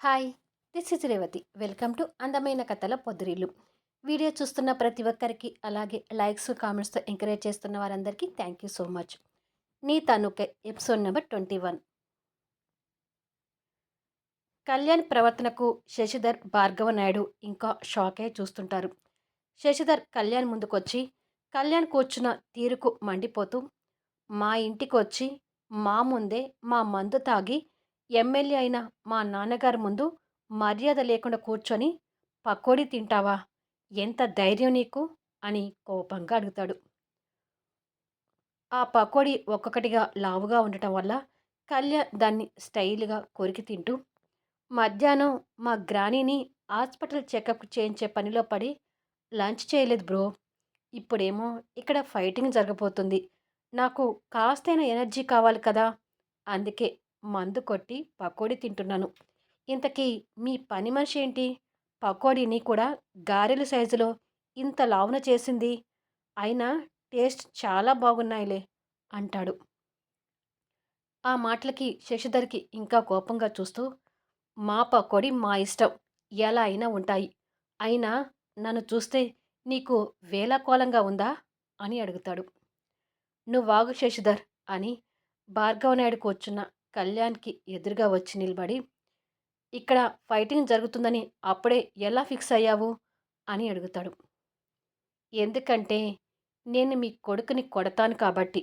Hi, this is Revathi. Welcome to అందమైన కథల పొద్దురిల్లు. Video చూస్తున్న ప్రతి ఒక్కరికి, అలాగే లైక్స్, కామెంట్స్తో ఎంకరేజ్ చేస్తున్న వారందరికీ థ్యాంక్ యూ సో మచ్. నీ తనుకే ఎపిసోడ్ నెంబర్ 21. కళ్యాణ్ ప్రవర్తనకు శశిధర్, భార్గవ నాయుడు ఇంకా షాక్ అయి చూస్తుంటారు. శశిధర్ కళ్యాణ్ ముందుకొచ్చి, కళ్యాణ్ కూర్చున్న తీరుకు మండిపోతూ, మా ఇంటికొచ్చి మా ముందే మా మందు తాగి ఎమ్మెల్యే అయిన మా నాన్నగారి ముందు మర్యాద లేకుండా కూర్చొని పకోడీ తింటావా? ఎంత ధైర్యం నీకు? అని కోపంగా అడుగుతాడు. ఆ పకోడీ ఒక్కొక్కటిగా లావుగా ఉండటం వల్ల కళ్యాణ్ దాన్ని స్టైల్‌గా కొరికి తింటూ, మధ్యాహ్నం మా గ్రానీని హాస్పిటల్ చెకప్ చేయించే పనిలో పడి లంచ్ చేయలేదు బ్రో. ఇప్పుడేమో ఇక్కడ ఫైటింగ్ జరగబోతుంది. నాకు కాస్తైనా ఎనర్జీ కావాలి కదా! అందుకే మందు కొట్టి పకోడీ తింటున్నాను. ఇంతకీ మీ పని మనిషి ఏంటి? పకోడీని కూడా గారెల సైజులో ఇంత లావున చేసింది. అయినా టేస్ట్ చాలా బాగున్నాయిలే అంటాడు. ఆ మాటలకి శశిధర్‌కి ఇంకా కోపంగా చూస్తూ, మా పకోడీ మా ఇష్టం. ఎలా అయినా ఉంటాయి. అయినా నన్ను చూస్తే నీకు వేళాకోళంగా ఉందా? అని అడుగుతాడు. నువ్వాగు శశిధర్ అని భార్గవనాయుడు కూర్చున్న కళ్యాణ్‌కి ఎదురుగా వచ్చి నిలబడి, ఇక్కడ ఫైటింగ్ జరుగుతుందని అప్పుడే ఎలా ఫిక్స్ అయ్యావు? అని అడుగుతాడు. ఎందుకంటే నేను మీ కొడుకుని కొడతాను కాబట్టి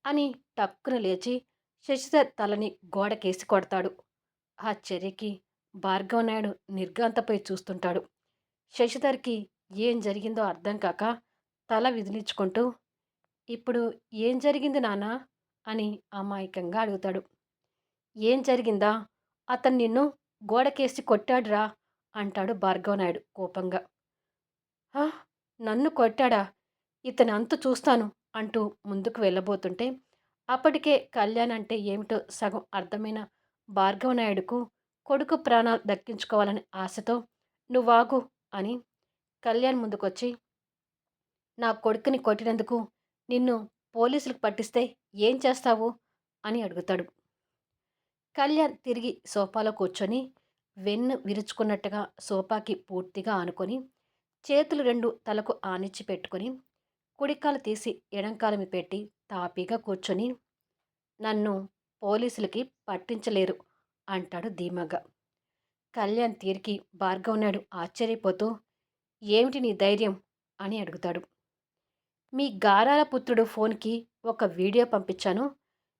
అని టక్కున లేచి శశిధర్ తలని గోడకేసి కొడతాడు. ఆ చర్యకి భార్గవనాయుడు నిర్ఘాంతపోయి చూస్తుంటాడు. శశిధర్‌కి ఏం జరిగిందో అర్థం కాక తల విదిలించుకుంటూ, ఇప్పుడు ఏం జరిగింది నాన్నా? అని అమాయకంగా అడుగుతాడు. ఏం జరిగిందా? అతను నిన్ను గోడకేసి కొట్టాడురా అంటాడు భార్గవనాయుడు కోపంగా. ఆ! నన్ను కొట్టాడా? ఇతని అంతు చూస్తాను అంటూ ముందుకు వెళ్ళబోతుంటే, అప్పటికే కళ్యాణ్ అంటే ఏమిటో సగం అర్థమైన భార్గవనాయుడుకు కొడుకు ప్రాణాలు దక్కించుకోవాలనే ఆశతో, నువ్వాగు అని కళ్యాణ్ ముందుకొచ్చి, నా కొడుకుని కొట్టినందుకు నిన్ను పోలీసులకు పట్టిస్తే ఏం చేస్తావు? అని అడుగుతాడు. కళ్యాణ్ తిరిగి సోఫాలో కూర్చొని వెన్ను విరుచుకున్నట్టుగా సోఫాకి పూర్తిగా ఆనుకొని, చేతులు రెండు తలకు ఆనిచ్చి పెట్టుకొని, కుడికాలు తీసి ఎడంకాలు మీద పెట్టి తాపీగా కూర్చొని, నన్ను పోలీసులకి పట్టించలేరు అంటాడు ధీమాగా. కళ్యాణ్ తీరికి భార్గవనాయుడు ఆశ్చర్యపోతూ, ఏమిటి నీ ధైర్యం? అని అడుగుతాడు. మీ గారాల పుత్రుడు ఫోన్‌కి ఒక వీడియో పంపించాను.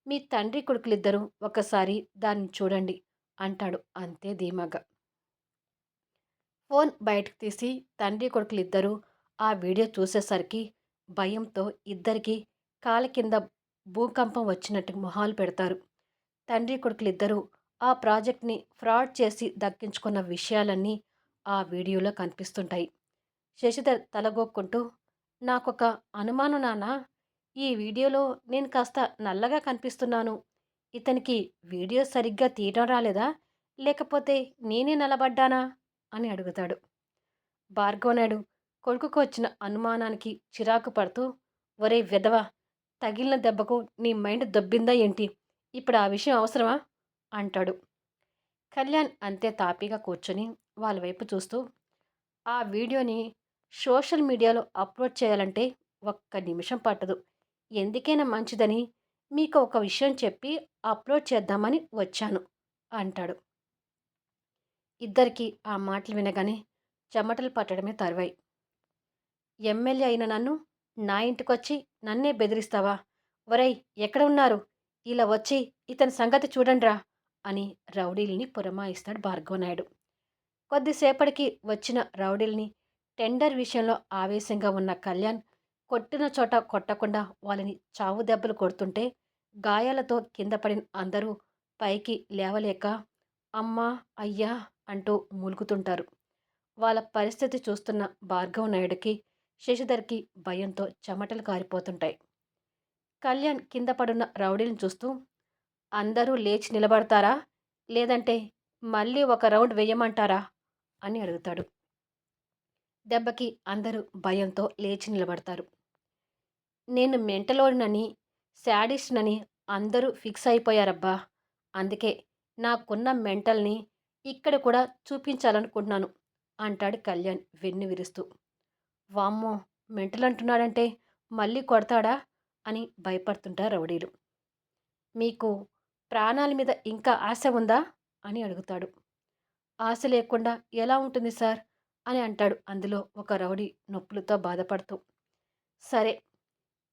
మీ తండ్రి కొడుకులిద్దరూ ఒకసారి దాన్ని చూడండి అంటాడు అంతే ధీమాగా. ఫోన్ బయటకు తీసి తండ్రి కొడుకులిద్దరూ ఆ వీడియో చూసేసరికి భయంతో ఇద్దరికీ కాళ్ళ కింద భూకంపం వచ్చినట్టు మొహాలు పెడతారు. తండ్రి కొడుకులిద్దరూ ఆ ప్రాజెక్ట్‌ని ఫ్రాడ్ చేసి దక్కించుకున్న విషయాలన్నీ ఆ వీడియోలో కనిపిస్తుంటాయి. శశిధర్ తలగొక్కుంటూ, నాకొక అనుమానం నాన్న. ఈ వీడియోలో నేను కాస్త నల్లగా కనిపిస్తున్నాను. ఇతనికి వీడియో సరిగ్గా తీయడం రాలేదా? లేకపోతే నేనే నల్లబడ్డానా? అని అడుగుతాడు. భార్గవనాయుడు కొడుకుకు వచ్చిన అనుమానానికి చిరాకు పడుతూ, ఒరేయ్ వెధవ! తగిలిన దెబ్బకు నీ మైండ్ దొబ్బిందా ఏంటి? ఇప్పుడు ఆ విషయం అవసరమా? అంటాడు. కళ్యాణ్ అంతే తాపీగా కూర్చొని వాళ్ళ వైపు చూస్తూ, ఆ వీడియోని సోషల్ మీడియాలో అప్లోడ్ చేయాలంటే ఒక్క నిమిషం పట్టదు. ఎందుకైనా మంచిదని మీకు ఒక విషయం చెప్పి అప్లోడ్ చేద్దామని వచ్చాను అంటాడు. ఇద్దరికీ ఆ మాటలు వినగానే చెమటలు పట్టడమే తరువాయి. ఎమ్మెల్యే అయిన నన్ను నా ఇంటికొచ్చి నన్నే బెదిరిస్తావా? ఒరేయ్ ఎక్కడ ఉన్నారు? ఇలా వచ్చి ఇతని సంగతి చూడండ్రా అని రౌడీల్ని పురమాయిస్తాడు భార్గవనాయుడు. కొద్దిసేపటికి వచ్చిన రౌడీల్ని టెండర్ విషయంలో ఆవేశంగా ఉన్న కళ్యాణ్ కొట్టిన చోట కొట్టకుండా వాళ్ళని చావు దెబ్బలు కొడుతుంటే, గాయాలతో కింద పడిన అందరూ పైకి లేవలేక అమ్మా, అయ్యా అంటూ మూలుగుతుంటారు. వాళ్ళ పరిస్థితి చూస్తున్న భార్గవ నాయుడుకి, శశిధర్కి భయంతో చెమటలు కారిపోతుంటాయి. కళ్యాణ్ కింద పడున్న రౌడీని చూస్తూ, అందరూ లేచి నిలబడతారా? లేదంటే మళ్ళీ ఒక రౌండ్ వెయ్యమంటారా? అని అడుగుతాడు. దెబ్బకి అందరూ భయంతో లేచి నిలబడతారు. నేను మెంటలోడినని, శాడిస్ట్‌నని అందరూ ఫిక్స్ అయిపోయారబ్బా! అందుకే నాకున్న మెంటల్‌ని ఇక్కడ కూడా చూపించాలనుకుంటున్నాను అంటాడు కళ్యాణ్ వెన్ను విరుస్తూ. వామ్మో! మెంటల్ అంటున్నాడంటే మళ్ళీ కొడతాడా అని భయపడుతుంటారు రౌడీలు. మీకు ప్రాణాల మీద ఇంకా ఆశ ఉందా అని అడుగుతాడు. ఆశ లేకుండా ఎలా ఉంటుంది సార్ అని అంటాడు అందులో ఒక రౌడీ నొప్పులతో బాధపడుతూ. సరే,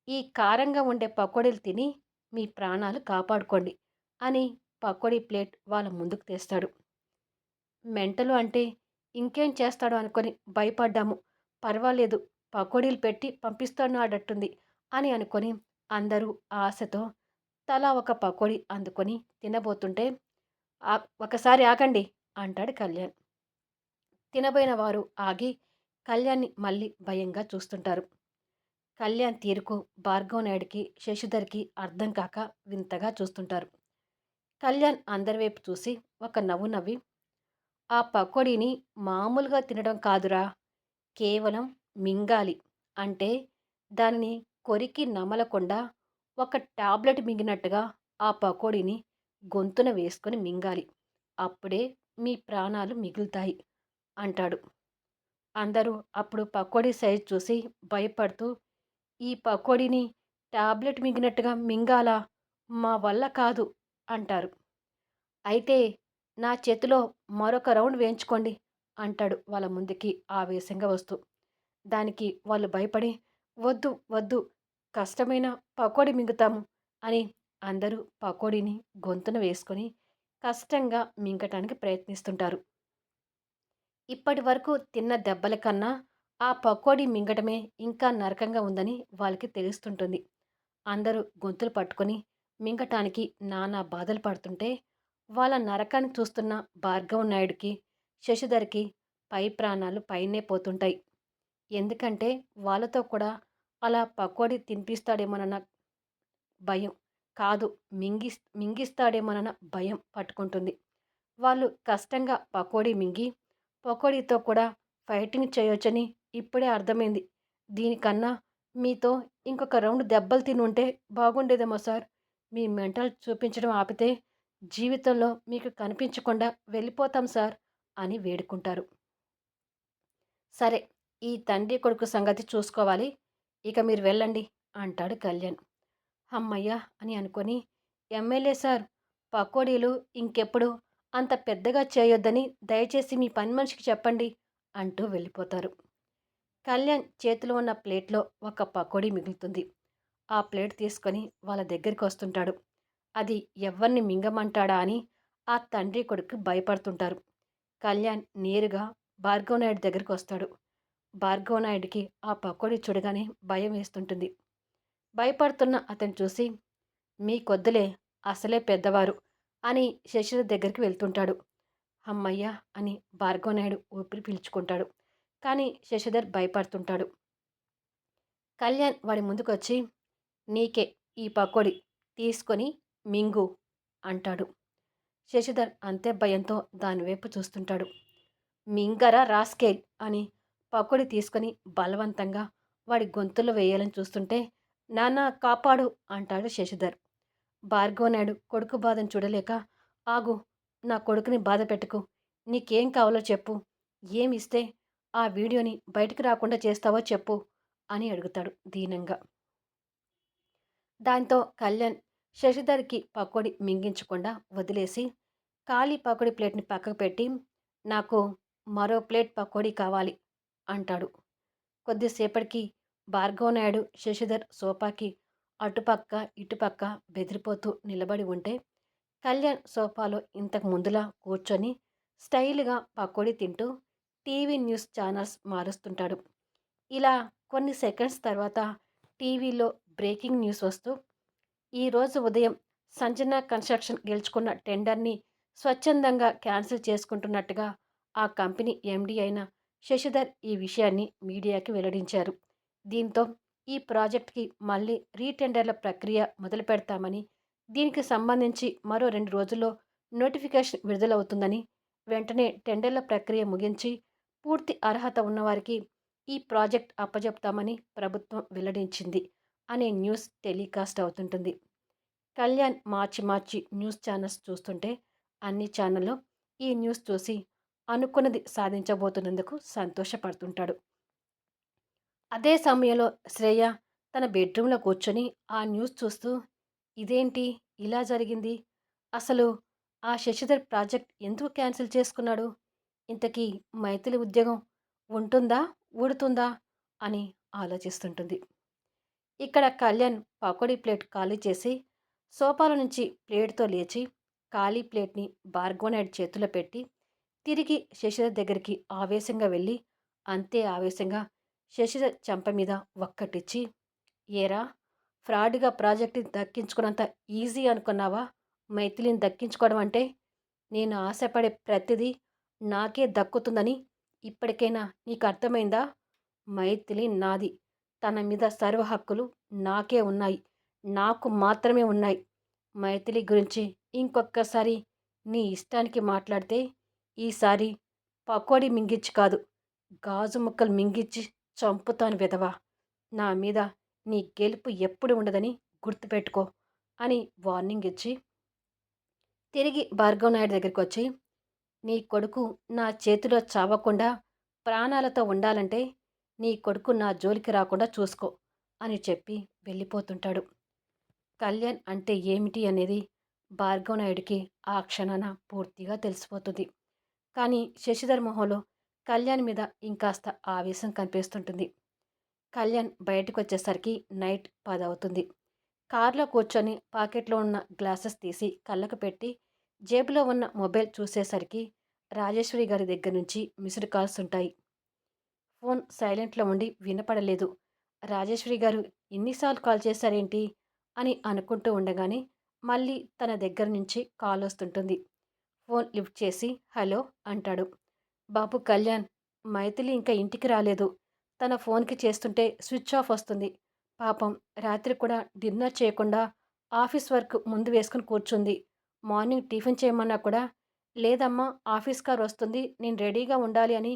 ఈ కారంగా ఉండే పకోడీలు తిని మీ ప్రాణాలు కాపాడుకోండి అని పకోడీ ప్లేట్ వాళ్ళ ముందుకు తెస్తాడు. మెంటలు అంటే ఇంకేం చేస్తాడో అనుకొని భయపడ్డాము. పర్వాలేదు, పకోడీలు పెట్టి పంపిస్తున్నాడట్టుంది అని అనుకొని అందరూ ఆశతో తలా ఒక పకోడీ అందుకొని తినబోతుంటే ఒకసారి ఆగండి అంటాడు కళ్యాణ్. తినబోయిన వారు ఆగి కళ్యాణ్ని మళ్ళీ భయంగా చూస్తుంటారు. కళ్యాణ్ తీరుకు భార్గవ్ నాయుడికి శశిధర్కి అర్థం కాక వింతగా చూస్తుంటారు. కళ్యాణ్ అందరి వైపు చూసి ఒక నవ్వు నవ్వి, ఆ పకోడీని మామూలుగా తినడం కాదురా, కేవలం మింగాలి. అంటే దానిని కొరికి నమలకుండా ఒక టాబ్లెట్ మింగినట్టుగా ఆ పకోడీని గొంతున వేసుకొని మింగాలి. అప్పుడే మీ ప్రాణాలు మిగులుతాయి అంటాడు. అందరూ అప్పుడు పకోడీ సైజ్ చూసి భయపడుతూ, ఈ పకోడీని టాబ్లెట్ మింగినట్టుగా మింగాలా? మా వల్ల కాదు అంటారు. అయితే నా చేతిలో మరొక రౌండ్ వేయించుకోండి అంటాడు వాళ్ళ ముందుకి ఆవేశంగా వస్తూ. దానికి వాళ్ళు భయపడి, వద్దు వద్దు, కష్టమైన పకోడీ మింగుతాము అని అందరూ పకోడీని గొంతున వేసుకొని కష్టంగా మింగటానికి ప్రయత్నిస్తుంటారు. ఇప్పటి వరకు తిన్న దెబ్బల కన్నా ఆ పకోడీ మింగటమే ఇంకా నరకంగా ఉందని వాళ్ళకి తెలుస్తుంటుంది. అందరూ గొంతులు పట్టుకొని మింగటానికి నానా బాధలు పడుతుంటే వాళ్ళ నరకాన్ని చూస్తున్న భార్గవ నాయుడికి, శశిధర్కి పై ప్రాణాలు పైనే పోతుంటాయి. ఎందుకంటే వాళ్ళతో కూడా అలా పకోడీ తినిపిస్తాడేమోనన్న భయం, కాదు, మింగిస్తాడేమోనన్న భయం పట్టుకుంటుంది. వాళ్ళు కష్టంగా పకోడీ మింగి, పకోడీతో కూడా ఫైటింగ్ చేయొచ్చని ఇప్పుడే అర్థమైంది. దీనికన్నా మీతో ఇంకొక రౌండ్ దెబ్బలు తిని ఉంటే బాగుండేదేమో సార్. మీ మెంటల్ చూపించడం ఆపితే జీవితంలో మీకు కనిపించకుండా వెళ్ళిపోతాం సార్ అని వేడుకుంటారు. సరే, ఈ తండ్రి కొడుకు సంగతి చూసుకోవాలి. ఇక మీరు వెళ్ళండి అంటాడు కళ్యాణ్. హమ్మయ్య అని అనుకొని, ఎమ్మెల్యే సార్, పకోడీలు ఇంకెప్పుడు అంత పెద్దగా చేయొద్దని దయచేసి మీ పని మనిషికి చెప్పండి అంటూ వెళ్ళిపోతారు. కళ్యాణ్ చేతిలో ఉన్న ప్లేట్లో ఒక పకోడీ మిగులుతుంది. ఆ ప్లేట్ తీసుకొని వాళ్ళ దగ్గరికి వస్తుంటాడు. అది ఎవ్వరిని మింగమంటాడా అని ఆ తండ్రి కొడుకు భయపడుతుంటారు. కళ్యాణ్ నేరుగా భార్గవ నాయుడు దగ్గరికి వస్తాడు. భార్గవ నాయుడికి ఆ పకోడీ చూడగానే భయం వేస్తుంటుంది. భయపడుతున్న అతను చూసి, మీకొద్దులే, అసలే పెద్దవారు అని శశిధర్ దగ్గరికి వెళ్తుంటాడు. హమ్మయ్య అని భార్గవనాయుడు ఊపిరి పీల్చుకుంటాడు. కానీ శశిధర్ భయపడుతుంటాడు. కళ్యాణ్ వాడి ముందుకొచ్చి, నీకే ఈ పకోడీ, తీసుకొని మింగు అంటాడు. శశిధర్ అంతే భయంతో దానివైపు చూస్తుంటాడు. మింగరా రాస్కేల్ అని పకోడీ తీసుకొని బలవంతంగా వాడి గొంతులో వేయాలని చూస్తుంటే, నాన్న కాపాడు అంటాడు శశిధర్. భార్గవనాయుడు కొడుకు బాధను చూడలేక, ఆగు, నా కొడుకుని బాధ పెట్టుకు, నీకేం కావాలో చెప్పు, ఏమిస్తే ఆ వీడియోని బయటికి రాకుండా చేస్తావో చెప్పు అని అడుగుతాడు దీనంగా. దాంతో కళ్యాణ్ శశిధర్కి పకోడీ మింగించకుండా వదిలేసి ఖాళీ పకోడీ ప్లేట్ని పక్కకు పెట్టి, నాకు మరో ప్లేట్ పకోడీ కావాలి అంటాడు. కొద్దిసేపటికి భార్గవనాయుడు శశిధర్ సోఫాకి అటుపక్క ఇటుపక్క బెదిరిపోతూ నిలబడి ఉంటే, కళ్యాణ్ సోఫాలో ఇంతకు ముందులా కూర్చొని స్టైల్గా పకోడీ తింటూ టీవీ న్యూస్ ఛానల్స్ మారుస్తుంటాడు. ఇలా కొన్ని సెకండ్స్ తర్వాత టీవీలో బ్రేకింగ్ న్యూస్ వస్తూ, ఈరోజు ఉదయం సంజన కన్స్ట్రక్షన్ గెలుచుకున్న టెండర్ని స్వచ్ఛందంగా క్యాన్సిల్ చేసుకుంటున్నట్టుగా ఆ కంపెనీ ఎండీ అయిన శశిధర్ ఈ విషయాన్ని మీడియాకి వెల్లడించారు. దీంతో ఈ ప్రాజెక్ట్కి మళ్ళీ రీటెండర్ల ప్రక్రియ మొదలు పెడతామని, దీనికి సంబంధించి మరో 2 రోజుల్లో నోటిఫికేషన్ విడుదలవుతుందని, వెంటనే టెండర్ల ప్రక్రియ ముగించి పూర్తి అర్హత ఉన్నవారికి ఈ ప్రాజెక్ట్ అప్పజెప్తామని ప్రభుత్వం వెల్లడించింది అనే న్యూస్ టెలికాస్ట్ అవుతుంటుంది. కళ్యాణ్ మార్చి మార్చి న్యూస్ ఛానల్స్ చూస్తుంటే అన్ని ఛానల్లో ఈ న్యూస్ చూసి అనుకున్నది సాధించబోతున్నందుకు సంతోషపడుతుంటాడు. అదే సమయంలో శ్రేయ తన బెడ్రూమ్‌లో కూర్చొని ఆ న్యూస్ చూస్తూ, ఇదేంటి ఇలా జరిగింది? అసలు ఆ శశిధర్ ప్రాజెక్ట్ ఎందుకు క్యాన్సిల్ చేసుకున్నాడు? ఇంతకీ మైథిలి ఉద్యోగం ఉంటుందా? ఊడుతుందా? అని ఆలోచిస్తుంటుంది. ఇక్కడ కళ్యాణ్ పకోడీ ప్లేట్ ఖాళీ చేసి సోఫాలో నుంచి ప్లేట్‌తో లేచి ఖాళీ ప్లేట్‌ని భార్గవనాయుడు చేతిలో పెట్టి తిరిగి శశిధర్ దగ్గరికి ఆవేశంగా వెళ్ళి అంతే ఆవేశంగా శశిధర్ చెంప మీద ఒక్కటిచ్చి, ఏరా ఫ్రాడ్‌గా ప్రాజెక్ట్‌ని దక్కించుకున్నంత ఈజీ అనుకున్నావా మైథిలిని దక్కించుకోవడం అంటే? నేను ఆశపడే ప్రతిదీ నాకే దక్కుతుందని ఇప్పటికైనా నీకు అర్థమైందా? మైథిలి నాది. తన మీద సర్వ హక్కులు నాకే ఉన్నాయి. నాకు మాత్రమే ఉన్నాయి. మైథిలి గురించి ఇంకొక్కసారి నీ ఇష్టానికి మాట్లాడితే ఈసారి పకోడీ మింగించి కాదు, గాజు ముక్కలు మింగించి చంపుతాను వెధవా! నా మీద నీ గెలుపు ఎప్పుడు ఉండదని గుర్తుపెట్టుకో అని వార్నింగ్ ఇచ్చి తిరిగి భార్గవ్ నాయుడు దగ్గరికొచ్చి, నీ కొడుకు నా చేతిలో చావకుండా ప్రాణాలతో ఉండాలంటే నీ కొడుకు నా జోలికి రాకుండా చూసుకో అని చెప్పి వెళ్ళిపోతుంటాడు. కళ్యాణ్ అంటే ఏమిటి అనేది భార్గవ్ నాయుడికి ఆ క్షణాన పూర్తిగా తెలిసిపోతుంది. కానీ శశిధర్ మొహంలో కళ్యాణ్ మీద ఇంకాస్త ఆవేశం కనిపిస్తుంటుంది. కళ్యాణ్ బయటకొచ్చేసరికి నైట్ 10 అవుతుంది. కార్‌లో కూర్చొని పాకెట్‌లో ఉన్న గ్లాసెస్ తీసి కళ్ళకు పెట్టి జేబులో ఉన్న మొబైల్ చూసేసరికి రాజేశ్వరి గారి దగ్గర నుంచి మిస్డ్ కాల్స్ ఉంటాయి. ఫోన్ సైలెంట్‌లో ఉండి వినపడలేదు. రాజేశ్వరి గారు ఇన్ని సార్లు కాల్ చేశారేంటి అని అనుకుంటూ ఉండగానే మళ్ళీ తన దగ్గర నుంచి కాల్ వస్తుంటుంది. ఫోన్ లిఫ్ట్ చేసి హలో అంటాడు. బాబు కళ్యాణ్, మైథిలి ఇంకా ఇంటికి రాలేదు. తన ఫోన్‌కి చేస్తుంటే స్విచ్ ఆఫ్ వస్తుంది. పాపం రాత్రి కూడా డిన్నర్ చేయకుండా ఆఫీస్ వర్క్ ముందు వేసుకొని కూర్చుంది. మార్నింగ్ టిఫిన్ చేయమన్నా కూడా లేదమ్మా ఆఫీస్ కార్ వస్తుంది. నేను రెడీగా ఉండాలి అని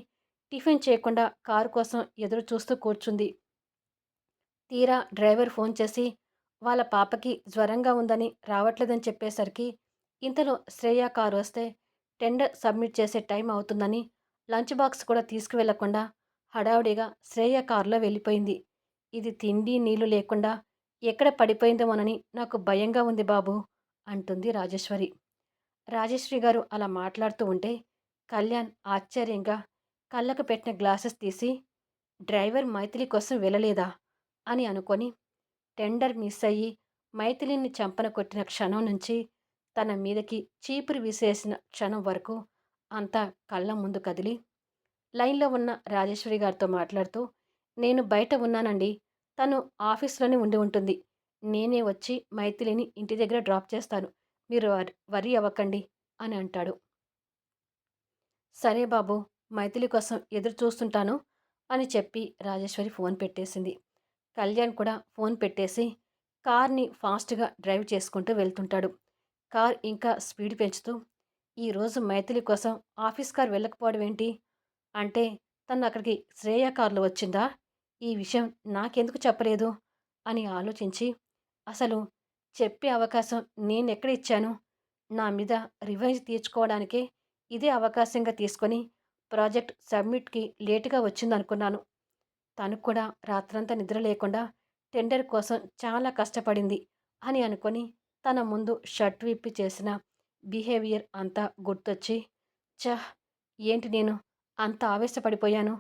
టిఫిన్ చేయకుండా కారు కోసం ఎదురు చూస్తూ కూర్చుంది. తీరా డ్రైవర్ ఫోన్ చేసి వాళ్ళ పాపకి జ్వరంగా ఉందని రావట్లేదని చెప్పేసరికి ఇంతలో శ్రేయ కారు వస్తే టెండర్ సబ్మిట్ చేసే టైం అవుతుందని లంచ్ బాక్స్ కూడా తీసుకువెళ్లకుండా హడావుడిగా శ్రేయ కారులో వెళ్ళిపోయింది. ఇది తిండి నీళ్లు లేకుండా ఎక్కడ పడిపోయిందేమోనని నాకు భయంగా ఉంది బాబు అంటుంది రాజేశ్వరి. రాజేశ్వరి గారు అలా మాట్లాడుతూ ఉంటే కళ్యాణ్ ఆశ్చర్యంగా కళ్ళకు పెట్టిన గ్లాసెస్ తీసి డ్రైవర్ మైథిలి కోసం వెళ్ళలేదా అని అనుకొని టెండర్ మిస్ అయ్యి మైథిలిని చంపన కొట్టిన క్షణం నుంచి తన మీదకి చీపురు విసేసిన క్షణం వరకు అంతా కళ్ళ ముందు కదిలి లైన్‌లో ఉన్న రాజేశ్వరి గారితో మాట్లాడుతూ, "నేను బయట ఉన్నానండి. తను ఆఫీస్‌లోనే ఉండి ఉంటుంది. నేనే వచ్చి మైథిలిని ఇంటి దగ్గర డ్రాప్ చేస్తాను. మీరు వర్రీ అవ్వకండి" అని అంటాడు. "సరే బాబు, మైథిలి కోసం ఎదురు చూస్తుంటాను" అని చెప్పి రాజేశ్వరి ఫోన్ పెట్టేసింది. కళ్యాణ్ కూడా ఫోన్ పెట్టేసి కార్‌ని ఫాస్ట్‌గా డ్రైవ్ చేసుకుంటూ వెళ్తుంటాడు. కార్ ఇంకా స్పీడ్ పెంచుతూ, "ఈరోజు మైథిలి కోసం ఆఫీస్ కార్ వెళ్ళకపోవడం ఏంటి? అంటే తను అక్కడికి శ్రేయ కారులో వచ్చిందా? ఈ విషయం నాకెందుకు చెప్పలేదు?" అని ఆలోచించి, అసలు చెప్పే అవకాశం నేనెక్కడ ఇచ్చాను? నా మీద రివెంజ్ తీర్చుకోవడానికే ఇదే అవకాశంగా తీసుకొని ప్రాజెక్ట్ సబ్మిట్‌కి లేట్‌గా వచ్చిందనుకున్నాను. తను కూడా రాత్రంతా నిద్ర లేకుండా టెండర్ కోసం చాలా కష్టపడింది అని అనుకొని తన ముందు షర్ట్ విప్పి చేసిన బిహేవియర్ అంతా గుర్తొచ్చి, ఛ! ఏంటి నేను అంత ఆవేశపడిపోయాను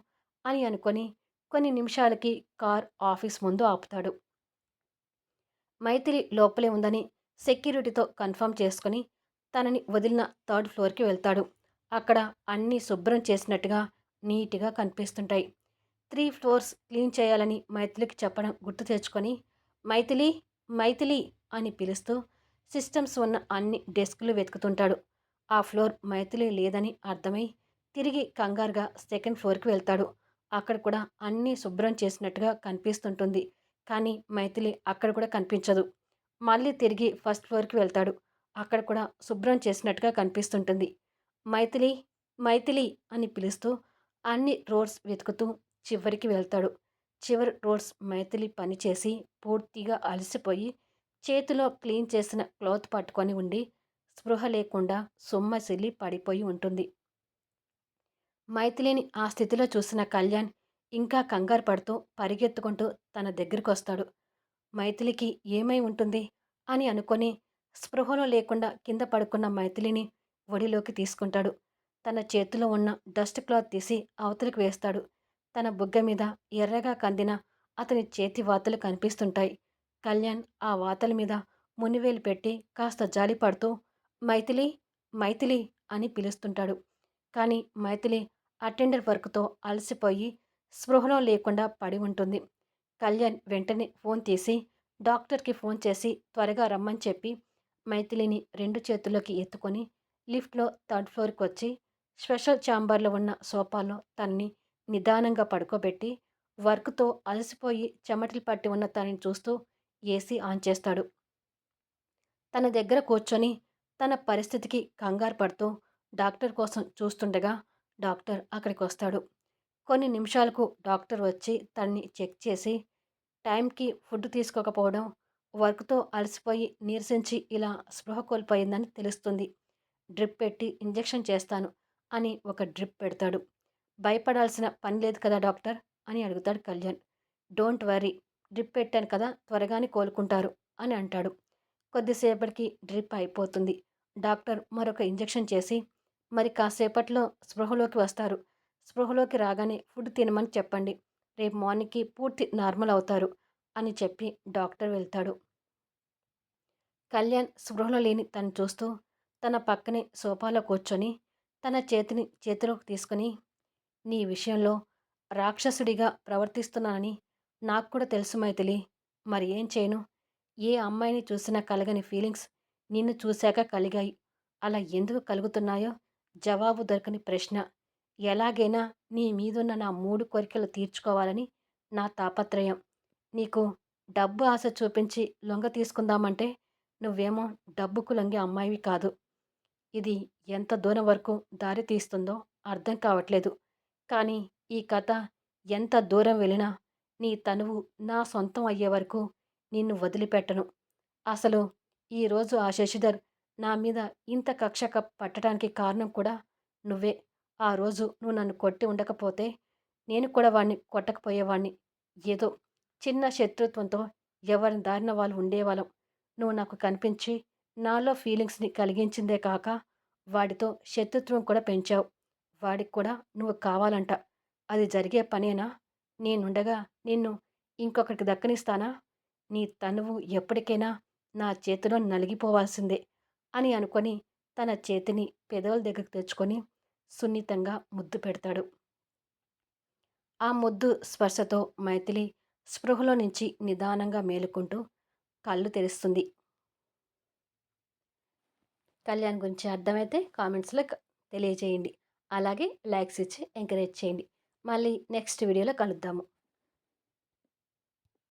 అని అనుకొని కొన్ని నిమిషాలకి కార్ ఆఫీస్ ముందు ఆపుతాడు. మైథిలి లోపలే ఉందని సెక్యూరిటీతో కన్ఫర్మ్ చేసుకొని తనని వదిలిన థర్డ్ ఫ్లోర్‌కి వెళ్తాడు. అక్కడ అన్నీ శుభ్రం చేసినట్టుగా నీట్‌గా కనిపిస్తుంటాయి. 3 ఫ్లోర్స్ క్లీన్ చేయాలని మైథిలికి చెప్పడం గుర్తు తెచ్చుకొని, మైథిలి, మైథిలి అని పిలుస్తూ సిస్టమ్స్ ఉన్న అన్ని డెస్క్‌లు వెతుకుతుంటాడు. ఆ ఫ్లోర్ మైథిలి లేదని అర్థమై తిరిగి కంగారుగా సెకండ్ ఫ్లోర్‌కి వెళ్తాడు. అక్కడ కూడా అన్నీ శుభ్రం చేసినట్టుగా కనిపిస్తుంటుంది. కానీ మైథిలి అక్కడ కూడా కనిపించదు. మళ్ళీ తిరిగి ఫస్ట్ ఫ్లోర్‌కి వెళ్తాడు. అక్కడ కూడా శుభ్రం చేసినట్టుగా కనిపిస్తుంటుంది. మైథిలి, మైథిలి అని పిలుస్తూ అన్ని రోడ్స్ వెతుకుతూ చివరికి వెళ్తాడు. చివరి రోడ్స్ మైథిలి పనిచేసి పూర్తిగా అలసిపోయి చేతిలో క్లీన్ చేసిన క్లాత్ పట్టుకొని ఉండి స్పృహ లేకుండా సొమ్మసిల్లి పడిపోయి ఉంటుంది. మైథిలిని ఆ స్థితిలో చూసిన కళ్యాణ్ ఇంకా కంగారు పడుతూ పరిగెత్తుకుంటూ తన దగ్గరికొస్తాడు. మైథిలికి ఏమై ఉంటుంది అని అనుకొని స్పృహలో లేకుండా కింద పడుకున్న మైథిలిని ఒడిలోకి తీసుకుంటాడు. తన చేతిలో ఉన్న డస్ట్ క్లాత్ తీసి అవతలికి వేస్తాడు. తన బుగ్గ మీద ఎర్రగా కందిన అతని చేతి వాతలు కనిపిస్తుంటాయి. కళ్యాణ్ ఆ వాతల మీద మునివేలు పెట్టి కాస్త జాలి పడుతూ మైథిలి, మైథిలి అని పిలుస్తుంటాడు. కానీ మైథిలి అటెండర్ వర్క్‌తో అలసిపోయి స్పృహలో లేకుండా పడి ఉంటుంది. కళ్యాణ్ వెంటనే ఫోన్ తీసి డాక్టర్‌కి ఫోన్ చేసి త్వరగా రమ్మని చెప్పి మైథిలిని 2 చేతుల్లోకి ఎత్తుకొని లిఫ్ట్‌లో థర్డ్ ఫ్లోర్‌కొచ్చి స్పెషల్ ఛాంబర్‌లో ఉన్న సోఫాలో తనని నిదానంగా పడుకోబెట్టి వర్క్‌తో అలసిపోయి చెమటలు పట్టి ఉన్న తనని చూస్తూ ఏసీ ఆన్ చేస్తాడు. తన దగ్గర కూర్చొని తన పరిస్థితికి కంగారు పడుతూ డాక్టర్ కోసం చూస్తుండగా డాక్టర్ అక్కడికొస్తాడు. కొన్ని నిమిషాలకు డాక్టర్ వచ్చి తనని చెక్ చేసి టైంకి ఫుడ్ తీసుకోకపోవడం, వర్క్‌తో అలసిపోయి నీరసించి ఇలా స్పృహ కోల్పోయిందని తెలుస్తుంది. డ్రిప్ పెట్టి ఇంజెక్షన్ చేస్తాను అని ఒక డ్రిప్ పెడతాడు. భయపడాల్సిన పని లేదు కదా డాక్టర్ అని అడుగుతాడు కళ్యాణ్. డోంట్ వర్రీ, డ్రిప్ పెట్టాను కదా త్వరగానే కోలుకుంటారు అని అంటాడు. కొద్దిసేపటికి డ్రిప్ అయిపోతుంది. డాక్టర్ మరొక ఇంజెక్షన్ చేసి మరి కాసేపట్లో స్పృహలోకి వస్తారు. స్పృహలోకి రాగానే ఫుడ్ తినమని చెప్పండి. రేపు మార్నింగ్‌కి పూర్తి నార్మల్ అవుతారు అని చెప్పి డాక్టర్ వెళ్తాడు. కళ్యాణ్ స్పృహలో లేని తను చూస్తూ తన పక్కనే సోఫాలో కూర్చొని తన చేతిని చేతిలోకి తీసుకొని నీ విషయంలో రాక్షసుడిగా ప్రవర్తిస్తున్నానని నాకు కూడా తెలుసు మైథిలి. మరి ఏం చేయను? ఏ అమ్మాయిని చూసినా కలగని ఫీలింగ్స్ నిన్ను చూశాక కలిగాయి. అలా ఎందుకు కలుగుతున్నాయో జవాబు దొరకని ప్రశ్న. ఎలాగైనా నీ మీదున్న నా 3 కోరికలు తీర్చుకోవాలని నా తాపత్రయం. నీకు డబ్బు ఆశ చూపించి లొంగ తీసుకుందామంటే నువ్వేమో డబ్బుకు లొంగే అమ్మాయివి కాదు. ఇది ఎంత దూరం వరకు దారి తీస్తుందో అర్థం కావట్లేదు. కానీ ఈ కథ ఎంత దూరం వెళ్ళినా నీ తనువు నా సొంతం అయ్యే వరకు నిన్ను వదిలిపెట్టను. అసలు ఈరోజు ఆ శశిధర్ నా మీద ఇంత కక్ష పట్టడానికి కారణం కూడా నువ్వే. ఆ రోజు నువ్వు నన్ను కొట్టి ఉండకపోతే నేను కూడా వాడిని కొట్టకపోయేవాడిని. ఏదో చిన్న శత్రుత్వంతో ఎవరి దారిన వాళ్ళు ఉండేవాళ్ళం. నువ్వు నాకు కనిపించి నాలో ఫీలింగ్స్‌ని కలిగించిందే కాక వాడితో శత్రుత్వం కూడా పెంచావు. వాడికి కూడా నువ్వు కావాలంట. అది జరిగే పనేనా? నేనుండగా నిన్ను ఇంకొకరికి దక్కనిస్తానా? నీ తనువు ఎప్పటికైనా నా చేతిలో నలిగిపోవాల్సిందే అని అనుకొని తన చేతిని పెదవుల దగ్గరికి తెచ్చుకొని సున్నితంగా ముద్దు పెడతాడు. ఆ ముద్దు స్పర్శతో మైథిలి స్పృహలో నుంచి నిదానంగా మేలుకుంటూ కళ్ళు తెరుస్తుంది. కళ్యాణ్ గురించి అర్థమైతే కామెంట్స్‌లో తెలియజేయండి. అలాగే లైక్స్ ఇచ్చి ఎంకరేజ్ చేయండి. మళ్ళీ నెక్స్ట్ వీడియోలో కలుద్దాము.